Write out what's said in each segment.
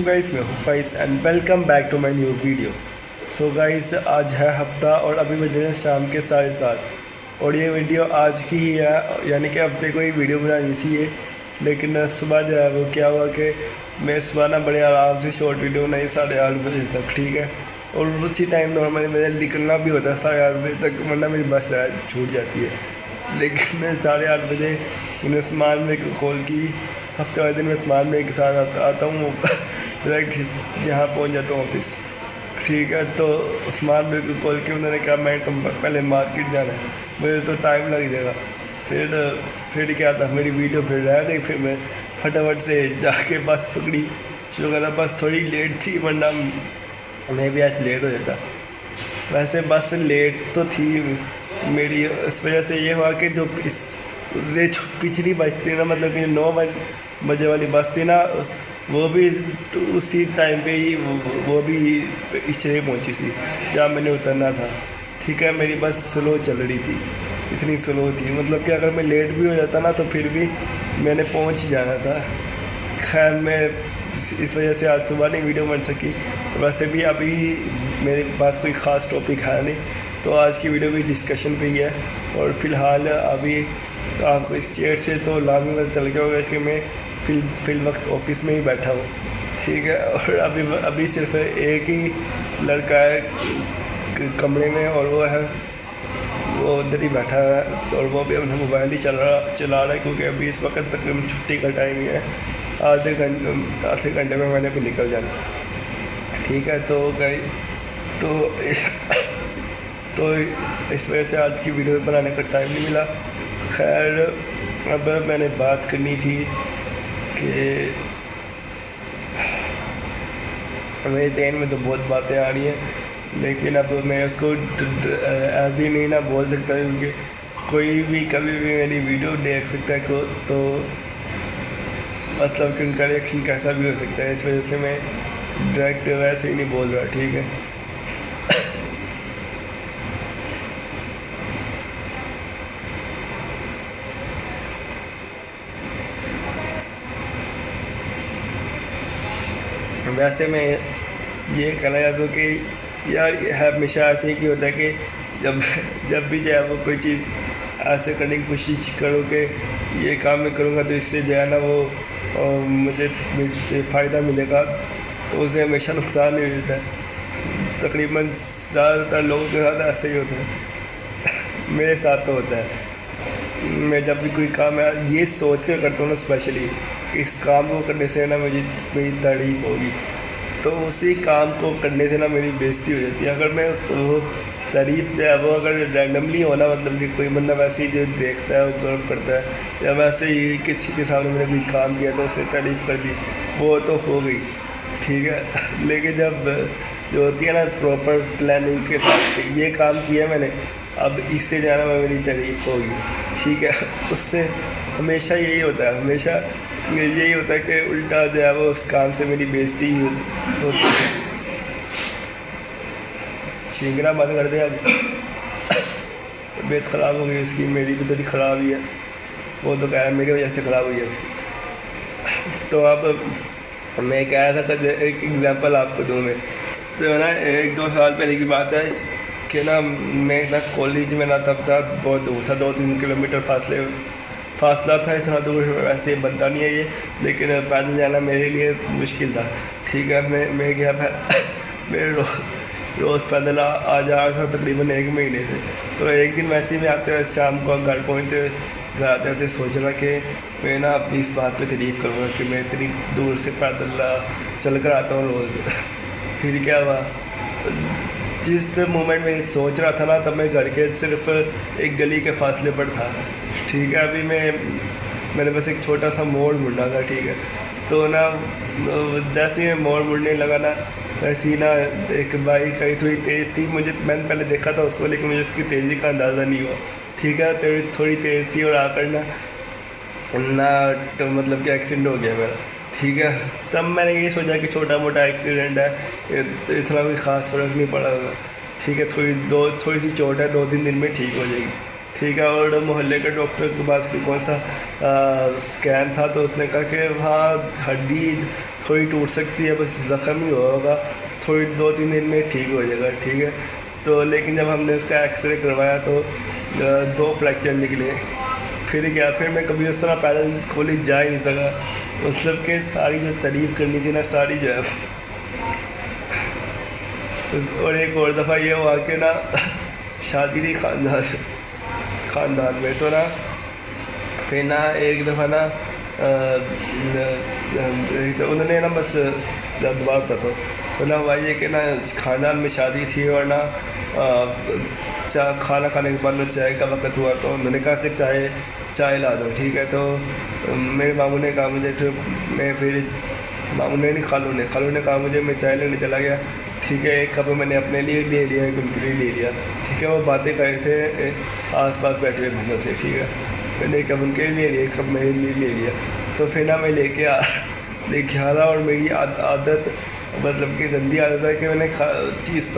Guys, मैं हूँ Faiz and welcome back to my new video. So guys, आज है हफ्ता और अभी बज रहे हैं शाम के 7:30 और ये वीडियो आज की ही है, यानी कि हफ्ते को ही वीडियो बनानी थी ये। लेकिन सुबह जो है वो क्या हुआ कि मैं सुबह ना बड़े आराम से शॉर्ट वीडियो बनाई 8:30 बजे तक, ठीक है। और उसी टाइम नॉर्मली मुझे निकलना भी होता है 8:30 बजे तक, वरना मेरी बस छूट जाती है। लेकिन मैं 8:30 बजे मैंने सामान में खोल की, हफ्ते वाले दिन मैं सामान में के साथ आता हूँ डायरेक्ट जहाँ पहुँच जाता हूँ ऑफिस, ठीक है। तो सामान में खोल के उन्होंने कहा मैं तुम पहले मार्केट जाना है, मुझे तो टाइम लग जाएगा। फिर क्या था, मेरी वीडियो फिर रह गई। फिर मैं फटाफट से जाके बस पकड़ी, शुरू करा। बस थोड़ी लेट थी, वरना मैं भी आज लेट हो जाता। वैसे बस लेट तो थी मेरी, इस वजह से ये हुआ कि जो पिछली बस थी ना, मतलब कि 9 बजे वाली बस थी ना, वो भी उसी टाइम पे ही वो भी पिछले पहुंची थी जहाँ मैंने उतरना था, ठीक है। मेरी बस स्लो चल रही थी, इतनी स्लो थी, मतलब कि अगर मैं लेट भी हो जाता ना तो फिर भी मैंने पहुंच ही जाना था। खैर, मैं इस वजह से आज सुबह नहीं वीडियो बन सकी। वैसे भी अभी मेरे पास कोई ख़ास टॉपिक है नहीं, तो आज की वीडियो भी डिस्कशन पे ही है। और फ़िलहाल अभी आपको इस चेयर से तो लाजमी चल गया होगा कि मैं फिल वक्त ऑफिस में ही बैठा हूँ, ठीक है। और अभी सिर्फ एक ही लड़का है कमरे में, और वो उधर ही बैठा है, और वो भी अपना मोबाइल ही चला रहा है, क्योंकि अभी इस वक्त तक छुट्टी का टाइम ही है। आधे घंटे में मैंने भी निकल जाना, ठीक है। तो इस वजह से आज की वीडियो बनाने का टाइम नहीं मिला। खैर, अब मैंने बात करनी थी कि मेरे ज़हन में तो बहुत बातें आ रही हैं, लेकिन अब मैं उसको ऐसे ही नहीं ना बोल सकता, क्योंकि कोई भी कभी भी मेरी वीडियो देख सकता है तो मतलब कि उनका रिएक्शन कैसा भी हो सकता है। इस वजह से मैं डायरेक्ट वैसे ही नहीं बोल रहा, ठीक है। वैसे मैं ये कहना चाहता हूँ कि यार हमेशा ऐसे ही होता है कि जब भी जो है वो कोई चीज़ ऐसे करने की कोशिश करो कि ये काम मैं करूँगा तो इससे जो है ना वो मुझे फ़ायदा मिलेगा, तो उसे हमेशा नुकसान नहीं होता है। तकरीबन ज़्यादातर लोगों के साथ ऐसे ही होता है। मेरे साथ तो होता है, मैं जब भी कोई काम है ये सोच कर करता हूँ ना, स्पेशली इस काम को करने से ना मेरी तारीफ़ होगी, तो उसी काम को करने से ना मेरी बेइज्जती हो जाती है। अगर मैं वो तारीफ़ जो है वो अगर रैंडमली हो ना, मतलब कि कोई बंदा वैसे ही जो देखता है ऑब्जर्व करता है, या वैसे ही किसी के सामने मैंने कोई काम किया तो उसने तारीफ़ कर दी, वो तो हो गई, ठीक है। लेकिन जब जो होती है ना प्रॉपर प्लानिंग के साथ ये काम किया मैंने, अब इससे जाना मेरी तारीफ़ होगी, ठीक है। उससे हमेशा यही होता है, हमेशा यही होता है कि उल्टा जो है वो उस काम से मेरी बेइज्जती होती है। छींकना बंद कर दे, अब तबीयत ख़राब हो गई उसकी, मेरी भी थोड़ी ख़राब ही है, वो तो कह रहा है मेरी वजह से ख़राब हुई है उसकी। तो अब मैं कह रहा था कि एक एग्ज़ाम्पल आपको दूँ मैं, तो ना 1-2 साल पहले की बात है कि ना मैं ना कॉलेज में ना तब था, बहुत दूर था, 2-3 किलोमीटर फासला था। इतना दूर वैसे बनता नहीं है ये, लेकिन पैदल जाना मेरे लिए मुश्किल था, ठीक है। मैं गया मैं रोज़ पैदल आ जा रहा था तकरीबन 1 महीने से। तो एक दिन वैसे ही मैं आते हुए शाम को घर आते सोच रहा कि मैं ना अपनी इस बात पे तारीफ़ करूँगा कि मैं इतनी दूर से पैदल चल कर आता हूँ रोज़। फिर क्या हुआ, जिस मोमेंट में सोच रहा था ना, तब मैं घर के सिर्फ एक गली के फासले पर था, ठीक है। अभी मैंने बस एक छोटा सा मोड़ मुड़ना था, ठीक है। तो ना जैसे ही मैं मोड़ मुड़ने लगा ना, वैसे ही ना एक बाइक आई, थोड़ी तेज़ थी, मैंने पहले देखा था उसको, लेकिन मुझे उसकी तेज़ी का अंदाज़ा नहीं हुआ, ठीक है। तो थोड़ी तेज़ थी और आकर ना तो मतलब कि एक्सीडेंट हो गया मेरा, ठीक है। तब मैंने ये सोचा कि छोटा मोटा एक्सीडेंट है, तो इतना कोई ख़ास फ़र्क नहीं पड़ा होगा, ठीक है। थोड़ी सी चोट है, 2-3 दिन में ठीक हो जाएगी, ठीक है। और मोहल्ले के डॉक्टर के पास भी कौन सा स्कैन था, तो उसने कहा कि हाँ हड्डी تھوڑی ٹوٹ سکتی ہے، بس زخم ہی ہوگا، تھوڑی 2-3 دن میں ٹھیک ہو جائے گا، ٹھیک ہے. تو لیکن جب ہم نے اس کا ایکس رے کروایا تو 2 فریکچر نکلے. پھر کیا، پھر میں کبھی اس طرح پیدل کالج جا ہی نہیں سکا. مطلب کہ ساری جو تعریف کرنی تھی نا ساری جو ہے. اور ایک اور دفعہ یہ ہوا کہ نا شادی تھی خاندان میں، تو نا پھر نا ایک دفعہ نا انہوں نے نا بس دباؤ تھا تو نا ہوا یہ کہ نا خاندان میں شادی تھی اور نا کھانا کھانے کے بعد چائے کا وقت ہوا تو انہوں نے کہا کہ چائے لا دو، ٹھیک ہے. تو میرے ماموں نے کہا مجھے، تو میں پھر ماموں نے نہیں، خالو نے کہا مجھے، میں چائے لینے چلا گیا، ٹھیک ہے. ایک کپ میں نے اپنے لیے لے لیا، ایک ان کے لیے لے لیا، ٹھیک ہے. وہ باتیں کر رہے تھے آس پاس بیٹھے ہوئے بندوں سے، ٹھیک ہے. میں نے ایک کپ ان کے لیے لے لیا، ایک کپ میرے لیے لے لیا. تو پھر نا میں لے کے آ رہا، اور میری عادت مطلب کہ گندی عادت ہے کہ میں نے چیز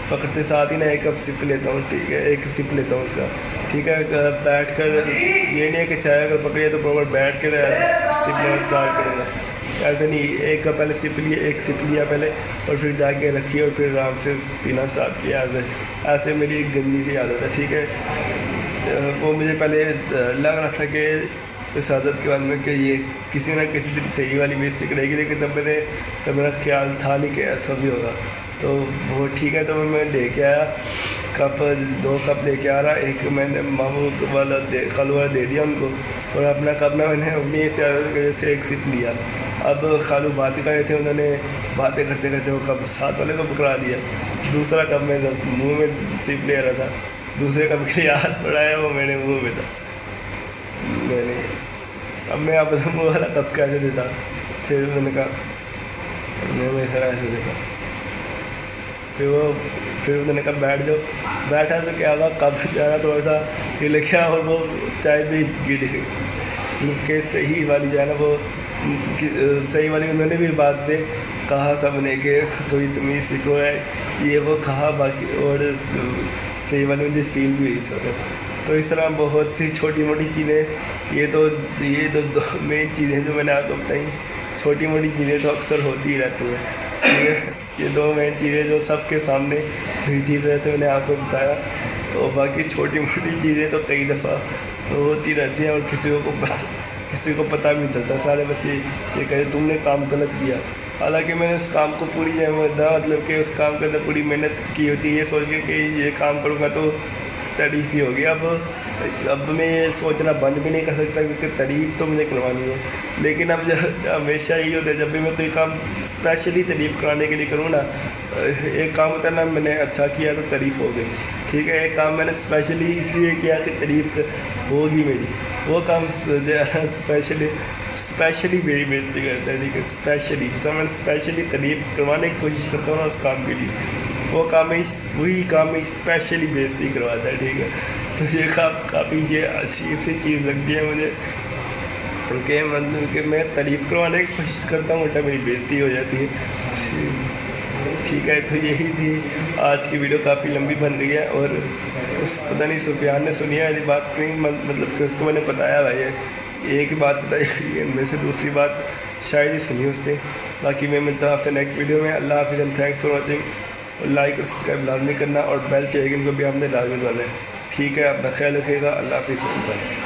پکڑتے ساتھ ہی نا ایک کپ سپ لیتا ہوں، ٹھیک ہے. ایک سپ لیتا ہوں اس کا، ٹھیک ہے. بیٹھ کر یہ نہیں ہے کہ چائے اگر پکڑی ہے تو پراپر بیٹھ کر سپ لینا اسٹارٹ کروں گا، ایسے نہیں. ایک کپ پہلے ایک سپ لیا پہلے، اور پھر جا کے رکھی اور پھر آرام سے پینا اسٹارٹ کیا. ایسے میری ایک گندی سی عادت ہے، ٹھیک ہے. وہ مجھے پہلے لگ رہا تھا کہ اس عادت کے بارے میں کہ یہ کسی نہ کسی دن صحیح والی بےعزتی کرے گی، لیکن تب میرا خیال تھا نہیں کہ ایسا بھی ہوگا. تو وہ ٹھیک ہے. تو میں لے کے آیا کپ، 2 کپ لے کے آ رہا. ایک میں نے ماموں والا خالو والا دے دیا ان کو، اور اپنا کپ نا میں نے اپنی سے ایک سپ لیا. اب خالو باتیں کر رہے تھے، انہوں نے باتیں کرتے کرتے وہ کپ ساتھ والے کو پکڑا دیا. دوسرا کپ میں منہ میں سپ لے رہا تھا، دوسرے کپ کے لیے ہاتھ بڑھایا، وہ میرے منہ میں تھا. میں نے اب میں اپنا منہ والا کپ کیسے دیتا. پھر انہوں نے کہا میں سر ایسے دیکھا. پھر انہوں نے کہا بیٹھ جاؤ. بیٹھا تو کیا ہوا، کپ جا رہا تھوڑا سا ہل گیا اور وہ چائے بھی گر گئی. کہ صحیح والی جو ہے نا، وہ صحیح والی انہوں نے بھی بات پہ کہا سب نے کہ تھوڑی تمیز سیکھو ہے، یہ وہ کہا باقی، اور صحیح والی مجھے فیل بھی ہوئی سر. تو اس طرح بہت سی چھوٹی موٹی چیزیں، یہ تو 2 مین چیزیں جو میں نے آپ کو بتائیں. چھوٹی موٹی چیزیں تو اکثر ہوتی ہی رہتی ہیں، ٹھیک ہے. یہ 2 مین چیزیں جو سب کے سامنے چیز رہتے ہیں میں نے آپ کو بتایا. اور باقی چھوٹی موٹی چیزیں تو کئی دفعہ ہوتی رہتی ہیں اور کسی کو پتہ بھی نہیں چلتا. سارے بس یہ کہتے تم نے کام غلط کیا، حالانکہ میں نے اس کام کو پوری مطلب کہ اس کام کے اندر پوری محنت کی ہوتی ہے، یہ سوچ کے کہ یہ کام کروں گا تو تعریف ہی ہوگی. اب میں یہ سوچنا بند بھی نہیں کر سکتا کیونکہ تعریف تو مجھے کروانی ہے. لیکن اب ہمیشہ یہی ہوتا ہے جب بھی میں کوئی کام اسپیشلی تعریف کرانے کے لیے کروں نا، ایک کام ہوتا ہے نا میں نے اچھا کیا تو تعریف ہو گئی، ٹھیک ہے. ایک کام میں نے اسپیشلی اس لیے کیا کہ تعریف ہوگی میری، وہ کام جو ہے نا اسپیشلی میری بےعزتی کرتا ہے، ٹھیک ہے. اسپیشلی جیسا میں اسپیشلی تعریف کروانے کی کوشش کرتا ہوں نا اس کام کے لیے، وہی کام اسپیشلی بےعزتی کرواتا ہے، ٹھیک ہے. تو یہ کافی یہ عجیب سی چیز لگتی ہے مجھے، کیونکہ مطلب کہ میں تعریف کروانے کی کوشش کرتا ہوں الٹا میری بےعزتی ہو جاتی ہے، ٹھیک ہے. تو یہی تھی آج کی ویڈیو، کافی لمبی بن گئی ہے. اور پتہ نہیں سفیان نے سنی ہے یہ بات نہیں، مطلب کہ اس کو میں نے بتایا بھائی ایک ہی بات بتائی ان میں سے دوسری بات شاید ہی سنی اس نے. باقی میں ملتا ہوں آپ سے نیکسٹ ویڈیو میں. اللہ حافظ and thanks for watching. Like اور سبسکرائب لازمی کرنا اور بیل کے آئیکن کو بھی آپ نے لازمی دبانا ہے، ٹھیک ہے. اپنا خیال رکھیے گا. اللہ حافظ.